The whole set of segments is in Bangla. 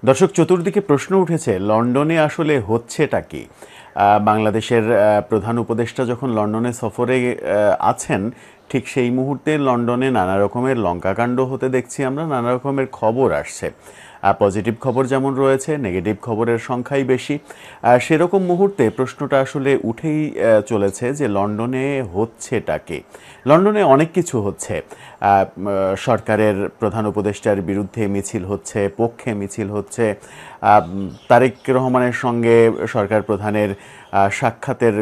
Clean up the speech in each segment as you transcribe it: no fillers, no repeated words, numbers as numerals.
দর্শক, চতুর্দিকে প্রশ্ন উঠেছে লন্ডনে আসলে হচ্ছেটা কি। বাংলাদেশের প্রধান উপদেষ্টা যখন লন্ডনে সফরে আছেন, ঠিক সেই মুহূর্তে লন্ডনে নানা রকমের লঙ্কাকাণ্ড হতে দেখছি আমরা, নানা রকমের খবর আসছে। পজিটিভ খবর যেমন রয়েছে, নেগেটিভ খবরের সংখ্যাই বেশি। সেরকম মুহূর্তে প্রশ্নটা আসলে উঠেই চলেছে যে লন্ডনে হচ্ছেটা কি। লন্ডনে অনেক কিছু হচ্ছে। সরকারের প্রধান উপদেষ্টার বিরুদ্ধে মিছিল হচ্ছে, পক্ষে মিছিল হচ্ছে। তারেক রহমানের সঙ্গে সরকার প্রধানের সাক্ষাতের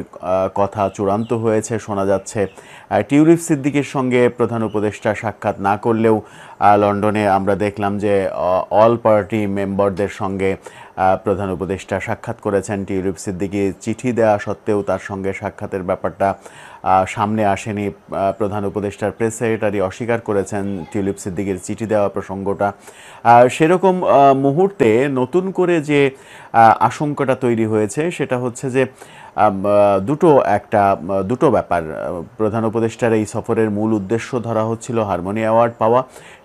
কথা চূড়ান্ত হয়েছে শোনা যাচ্ছে। টিউলিপ সিদ্দিকীর সঙ্গে প্রধান উপদেষ্টা সাক্ষাৎ না করলেও লন্ডনে আমরা দেখলাম যে অল পার্টি মেম্বারদের সঙ্গে প্রধান উপদেষ্টা সাক্ষাৎ করেছেন। টিউলিপ সিদ্দিকী চিঠি দেওয়া সত্ত্বেও তার সঙ্গে সাক্ষাতের ব্যাপারটা সামনে আসেনি। প্রধান উপদেষ্টার প্রেস সেক্রেটারি অস্বীকার করেছেন টিউলিপ সিদ্দিকীর চিঠি দেওয়া প্রসঙ্গটা। সেরকম মুহূর্তে নতুন করে যে আশঙ্কাটা তৈরি হয়েছে সেটা হচ্ছে যে দুটো ব্যাপার। প্রধান উপদেষ্টার এই সফরের মূল উদ্দেশ্য ধরা হচ্ছিল হারমোনি অ্যাওয়ার্ড পাওয়া।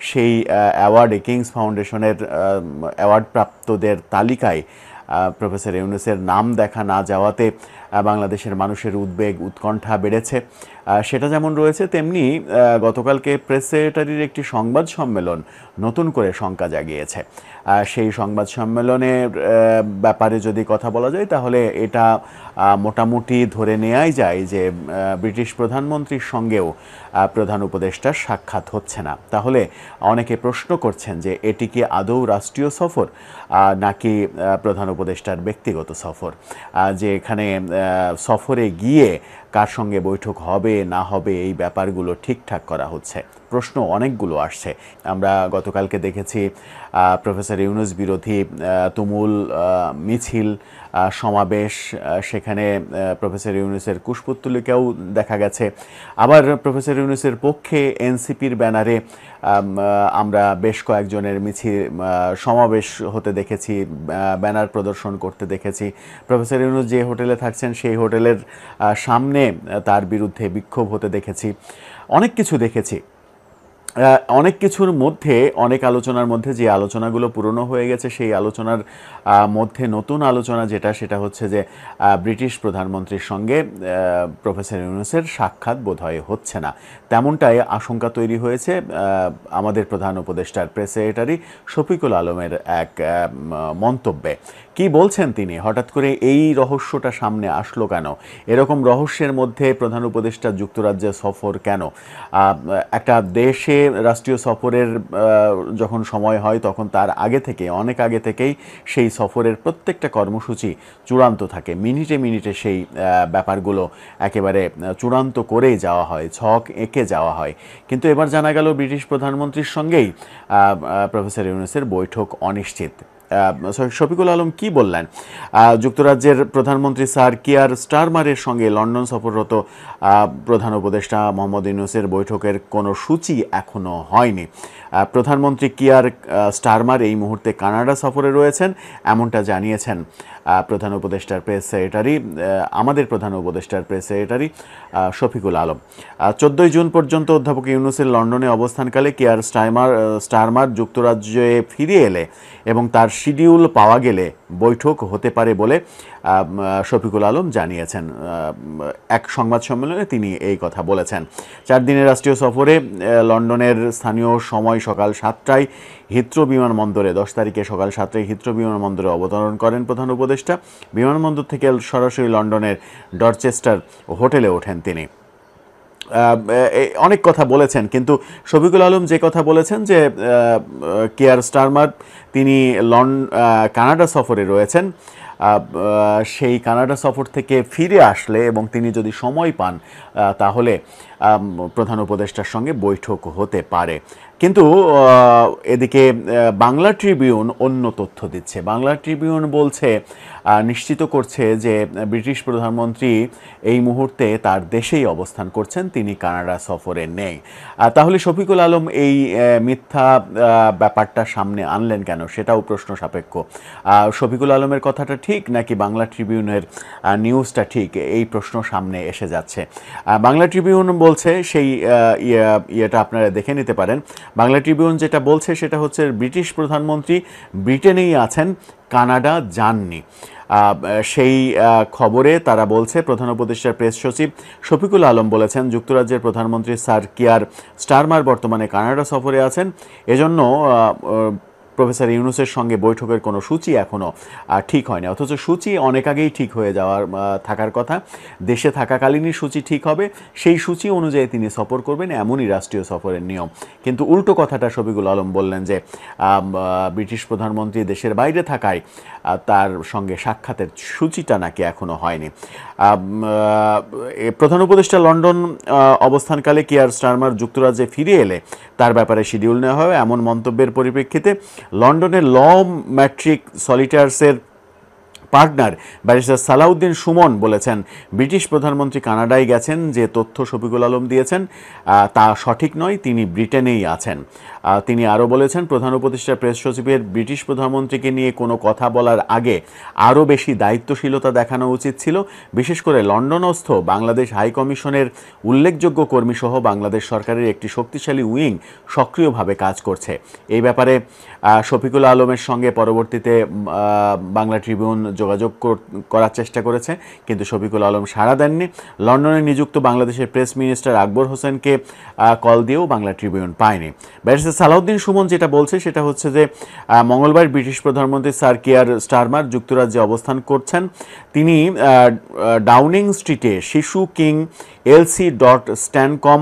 সেই অ্যাওয়ার্ডে কিংস ফাউন্ডেশনের অ্যাওয়ার্ড প্রাপ্তদের তালিকায় প্রফেসর ইউনূসের নাম দেখা না যাওয়াতে বাংলাদেশের মানুষের উদ্বেগ উৎকণ্ঠা বেড়েছে। সেটা যেমন রয়েছে, তেমনি গতকালকে প্রেস সেক্রেটারির একটি সংবাদ সম্মেলন নতুন করে শঙ্কা জাগিয়েছে। সেই সংবাদ সম্মেলনের ব্যাপারে যদি কথা বলা যায় তাহলে এটা মোটামুটি ধরে নেওয়াই যায় যে ব্রিটিশ প্রধানমন্ত্রীর সঙ্গেও প্রধান উপদেষ্টার সাক্ষাৎ হচ্ছে না। তাহলে অনেকে প্রশ্ন করছেন যে এটি কি আদৌ রাষ্ট্রীয় সফর নাকি প্রধান উপদেষ্টার ব্যক্তিগত সফর, যে এখানে সফরে গিয়ে কার সঙ্গে বৈঠক হবে না হবে এই ব্যাপারগুলো ঠিকঠাক করা হচ্ছে। প্রশ্ন অনেকগুলো আসছে। আমরা গতকালকে দেখেছি প্রফেসর ইউনূস বিরোধী তুমুল মিছিল সমাবেশ, সেখানে প্রফেসর ইউনূসের কুশপুত্তলিকাও দেখা গেছে। আবার প্রফেসর ইউনূসের পক্ষে এনসিপির ব্যানারে আমরা বেশ কয়েকজনের মিছিল সমাবেশ হতে দেখেছি, ব্যানার প্রদর্শন করতে দেখেছি। প্রফেসর ইউনূস যে হোটেলে থাকছেন সেই হোটেলের সামনে তার বিরুদ্ধে বিক্ষোভ হতে দেখেছি। অনেক কিছু দেখেছি। অনেক কিছুর মধ্যে, অনেক আলোচনার মধ্যে যে আলোচনাগুলো পুরনো হয়ে গেছে, সেই আলোচনার মধ্যে নতুন আলোচনা যেটা, সেটা হচ্ছে যে ব্রিটিশ প্রধানমন্ত্রীর সঙ্গে প্রফেসর ইউনূসের সাক্ষাৎ বোধহয় হচ্ছে না। তেমনটাই আশঙ্কা তৈরি হয়েছে আমাদের প্রধান উপদেষ্টার প্রেস সেক্রেটারি শফিকুল আলমের এক মন্তব্যে। কি বলছেন তিনি? হঠাৎ করে এই রহস্যটা সামনে আসলো কেন? এরকম রহস্যের মধ্যে প্রধান উপদেষ্টা যুক্তরাজ্যে সফর কেন? একটা দেশে রাষ্ট্রীয় সফরের যখন সময় হয় তখন তার আগে থেকে, অনেক আগে থেকেই সেই সফরের প্রত্যেকটা কর্মসূচি চূড়ান্ত থাকে। মিনিটে মিনিটে সেই ব্যাপারগুলো একেবারে চূড়ান্ত করেই যাওয়া হয়, ছক এঁকে যাওয়া হয়। কিন্তু এবার জানা গেল ব্রিটিশ প্রধানমন্ত্রীর সঙ্গেই প্রফেসর ইউনূসের বৈঠক অনিশ্চিত। শফিকুল আলম কি বললেন? যুক্তরাজ্যের প্রধানমন্ত্রী স্যার কিয়ার স্টারমারের সঙ্গে লন্ডন সফররত প্রধান উপদেষ্টা মোহাম্মদ ইউনূসের বৈঠকের কোনো সূচি এখনও হয়নি। প্রধানমন্ত্রী কিয়ার স্টারমার এই মুহূর্তে কানাডা সফরে রয়েছেন, এমনটা জানিয়েছেন প্রধান উপদেষ্টার প্রেস সেক্রেটারি, আমাদের প্রধান উপদেষ্টার press secretary Shafiqul Alam. 14 June পর্যন্ত অধ্যাপক ইউনূসের লন্ডনে অবস্থানকালে কিয়ার স্টারমার যুক্তরাজ্যে ফিরে এলে এবং তার শিডিউল পাওয়া গেলে বৈঠক হতে পারে বলে শফিকুল আলম জানিয়েছেন। এক সংবাদ সম্মেলনে তিনি এই কথা বলেছেন। 4 দিনের রাষ্ট্রীয় সফরে লন্ডনের স্থানীয় সময় সকাল 7টায় হিথ্রো বিমানবন্দরে, 10 তারিখে সকাল 7টায় হিথ্রো বিমানবন্দরে অবতরণ করেন প্রধান উপদেষ্টা। বিমানবন্দর থেকে সরাসরি লন্ডনের ডরচেস্টার হোটেলে ওঠেন তিনি। অনেক কথা বলেছেন, কিন্তু শফিকুল আলম যে কথা বলেছেন যে কিয়ার স্টারমার তিনি কানাডা সফরে রয়েছেন, সেই কানাডা সফর থেকে ফিরে আসলে এবং তিনি যদি সময় পান তাহলে প্রধান উপদেষ্টার সঙ্গে বৈঠক হতে পারে। কিন্তু এদিকে বাংলা ট্রিবিউন অন্য তথ্য দিচ্ছে। বাংলা ট্রিবিউন বলছে, নিশ্চিত করছে যে ব্রিটিশ প্রধানমন্ত্রী এই মুহূর্তে তার দেশেই অবস্থান করছেন, তিনি কানাডা সফরে নেই। তাহলে শফিকুল আলম এই মিথ্যা ব্যাপারটা সামনে আনলেন কেন, সেটাও প্রশ্ন সাপেক্ষ। শফিকুল আলমের কথাটা ঠিক নাকি বাংলা ট্রিবিউনের নিউজটা ঠিক, এই প্রশ্ন সামনে এসে যাচ্ছে। বাংলা ট্রিবিউন বলছে, সেই ইয়েটা আপনারা দেখে নিতে পারেন। বাংলা ট্রিবিউন যেটা বলছে সেটা হচ্ছে ব্রিটিশ প্রধানমন্ত্রী ব্রিটেনেই আছেন, কানাডা যাননি। সেই খবরে তারা বলছে, প্রধান উপদেষ্টার প্রেস সচিব শফিকুল আলম বলেছেন, যুক্তরাজ্যের প্রধানমন্ত্রী স্যার কিয়ার স্টারমার বর্তমানে কানাডা সফরে আছেন, এজন্য প্রফেসর ইউনূসের সঙ্গে বৈঠকের কোনো সূচি এখনও ঠিক হয়নি। অথচ সূচি অনেক আগেই ঠিক হয়ে যাওয়ার থাকার কথা। দেশে থাকাকালীনই সূচি ঠিক হবে, সেই সূচি অনুযায়ী তিনি সফর করবেন, এমনই রাষ্ট্রীয় সফরের নিয়ম। কিন্তু উল্টো কথাটা শফিকুল আলম বললেন যে ব্রিটিশ প্রধানমন্ত্রী দেশের বাইরে থাকায় তার সঙ্গে সাক্ষাতের সূচিটা নাকি এখনও হয়নি। প্রধান উপদেষ্টা লন্ডন অবস্থানকালে কিয়ার স্টারমার যুক্তরাজ্যে ফিরে এলে তার ব্যাপারে শিডিউল নেওয়া হবে, এমন মন্তব্যের পরিপ্রেক্ষিতে লন্ডনের ল ম্যাট্রিক সলিটার্সের পার্টনার ব্যারিস্টার সালাউদ্দিন সুমন বলেছেন, ব্রিটিশ প্রধানমন্ত্রী কানাডায় গেছেন, যে তথ্য শফিকুল আলম দিয়েছেন তা সঠিক নয়, তিনি ব্রিটেনেই আছেন। তিনি আরও বলেছেন, প্রধান উপদেষ্টা প্রেস সচিবের ব্রিটিশ প্রধানমন্ত্রীকে নিয়ে কোনো কথা বলার আগে আরও বেশি দায়িত্বশীলতা দেখানো উচিত ছিল। বিশেষ করে লন্ডনস্থ বাংলাদেশ হাইকমিশনের উল্লেখযোগ্য কর্মীসহ বাংলাদেশ সরকারের একটি শক্তিশালী উইং সক্রিয়ভাবে কাজ করছে। এই ব্যাপারে শফিকুল আলমের সঙ্গে পরবর্তীতে বাংলা ট্রিবিউন যোগাযোগ করার চেষ্টা করেছে, কিন্তু শফিকুল আলম সাড়া দেননি। লন্ডনে নিযুক্ত বাংলাদেশের প্রেস মিনিস্টার আকবর হোসেনকে কল দিয়েও বাংলা ট্রিবিউন পায়নি। ব্যারিস্টার সালাউদ্দিন সুমন যেটা বলছে সেটা হচ্ছে যে মঙ্গলবার ব্রিটিশ প্রধানমন্ত্রী স্যার কিয়ার স্টারমার যুক্তরাজ্যে অবস্থান করছেন। তিনি ডাউনিং স্ট্রিটে শিশু কিং, এলসি ডট স্ট্যানকম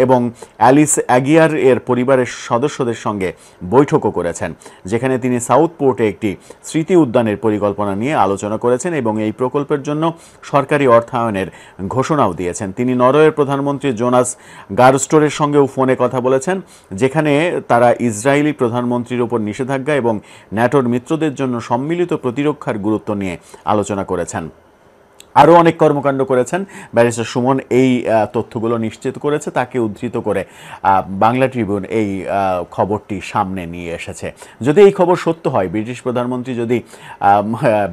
এবং অ্যালিস অ্যাগিয়ার এর পরিবারের সদস্যদের সঙ্গে বৈঠকও করেছেন, যেখানে তিনি সাউথ পোর্টে একটি স্মৃতি উদ্যানের পরিকল্পনা নিয়ে আলোচনা করেছেন এবং এই প্রকল্পের জন্য সরকারি অর্থায়নের ঘোষণাও দিয়েছেন। তিনি নরওয়ের প্রধানমন্ত্রী জোনাস গারস্টোরের সঙ্গেও ফোনে কথা বলেছেন, যেখানে তারা ইসরায়েলি প্রধানমন্ত্রীর উপর নিষেধাজ্ঞা এবং ন্যাটোর মিত্রদের জন্য সম্মিলিত প্রতিরক্ষার গুরুত্ব নিয়ে আলোচনা করেছেন। আরও অনেক কর্মকাণ্ড করেছেন। ব্যারিস্টার সুমন এই তথ্যগুলো নিশ্চিত করেছে, তাকে উদ্ধৃত করে বাংলা ট্রিবিউন এই খবরটি সামনে নিয়ে এসেছে। যদি এই খবর সত্য হয়, ব্রিটিশ প্রধানমন্ত্রী যদি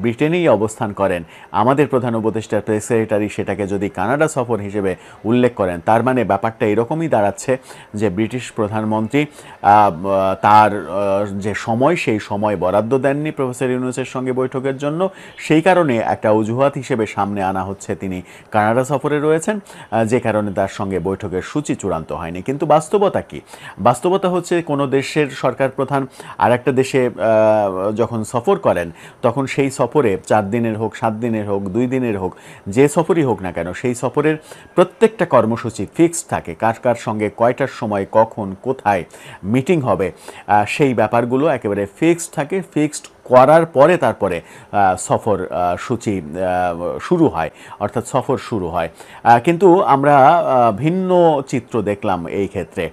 ব্রিটেনেই অবস্থান করেন, আমাদের প্রধান উপদেষ্টার প্রেস সেক্রেটারি সেটাকে যদি কানাডা সফর হিসেবে উল্লেখ করেন, তার মানে ব্যাপারটা এরকমই দাঁড়াচ্ছে যে ব্রিটিশ প্রধানমন্ত্রী তার যে সময়, সেই সময় বরাদ্দ দেননি প্রফেসর ইউনূসের সঙ্গে বৈঠকের জন্য। সেই কারণে একটা অজুহাত হিসেবে সামনে আনা হচ্ছে তিনি কানাডা সফরে রয়েছেন, যে কারণে তার সঙ্গে বৈঠকের সূচি চূড়ান্ত হয়নি। কিন্তু বাস্তবতা কি? বাস্তবতা হচ্ছে, কোনো দেশের সরকার প্রধান আর একটা দেশে যখন সফর করেন, তখন সেই সফরে 4 দিনের হোক, 7 দিনের হোক, 2 দিনের হোক, যে সফরই হোক না কেন, সেই সফরের প্রত্যেকটা কর্মসূচি ফিক্সড থাকে। কার কার সঙ্গে কয়টার সময়, কখন, কোথায় মিটিং হবে, সেই ব্যাপারগুলো একেবারে ফিক্সড থাকে। ফিক্সড করার পরে তারপরে সফর সূচি শুরু হয়, অর্থাৎ সফর শুরু হয়। কিন্তু আমরা ভিন্ন চিত্র দেখলাম এই ক্ষেত্রে।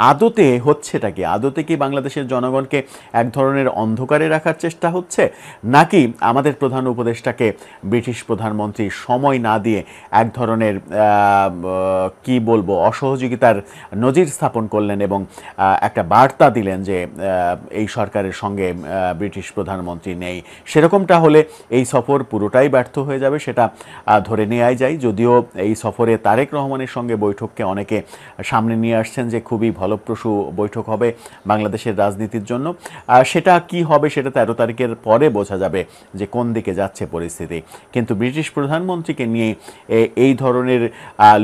আদতে হচ্ছেটা কি? আদতে কি বাংলাদেশের জনগণকে এক ধরনের অন্ধকারে রাখার চেষ্টা হচ্ছে, নাকি আমাদের প্রধান উপদেষ্টাকে ব্রিটিশ প্রধানমন্ত্রী সময় না দিয়ে এক ধরনের কি বলবো, অসহযোগিতার নজির স্থাপন করলেন এবং একটা বার্তা দিলেন যে এই সরকারের সঙ্গে ব্রিটিশ প্রধানমন্ত্রী নেই? সেরকমটা হলে এই সফর পুরোটাই ব্যর্থ হয়ে যাবে, সেটা ধরে নেওয়াই যায়। যদিও এই সফরে তারেক রহমানের সঙ্গে বৈঠককে অনেকে সামনে নিয়ে আসছেন যে খুবই ফলপ্রসূ বৈঠক হবে বাংলাদেশের রাজনীতির জন্য। সেটা কি হবে সেটা 13 তারিখের পরে বোঝা যাবে যে কোন দিকে যাচ্ছে পরিস্থিতি। কিন্তু ব্রিটিশ প্রধানমন্ত্রীকে নিয়ে এই ধরনের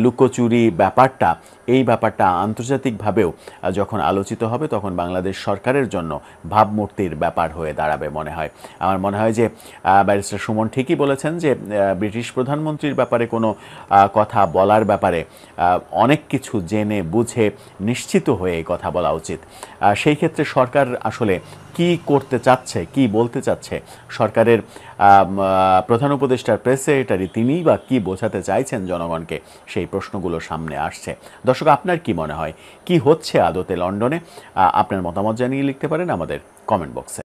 লুকোচুরি ব্যাপারটা, এই ব্যাপারটা আন্তর্জাতিকভাবেও যখন আলোচিত হবে, তখন বাংলাদেশ সরকারের জন্য ভাবমূর্তির ব্যাপার হয়ে দাঁড়াবে মনে হয়। আমার মনে হয় যে ব্যারিস্টার সুমন ঠিকই বলেছেন যে ব্রিটিশ প্রধানমন্ত্রীর ব্যাপারে কোনো কথা বলার ব্যাপারে অনেক কিছু জেনে বুঝে নিশ্চিত হয়ে কথা বলা উচিত। সেই ক্ষেত্রে সরকার আসলে কি করতে চাচ্ছে, কি বলতে চাচ্ছে, সরকারের প্রধান উপদেষ্টার প্রেস সেক্রেটারি তিনিই বা কী বোঝাতে চাইছেন জনগণকে, সেই প্রশ্নগুলো সামনে আসছে। দর্শক, আপনার কি মনে হয়, কি হচ্ছে আদতে লন্ডনে? আপনার মতামত জানিয়ে লিখতে পারেন আমাদের কমেন্ট বক্সে।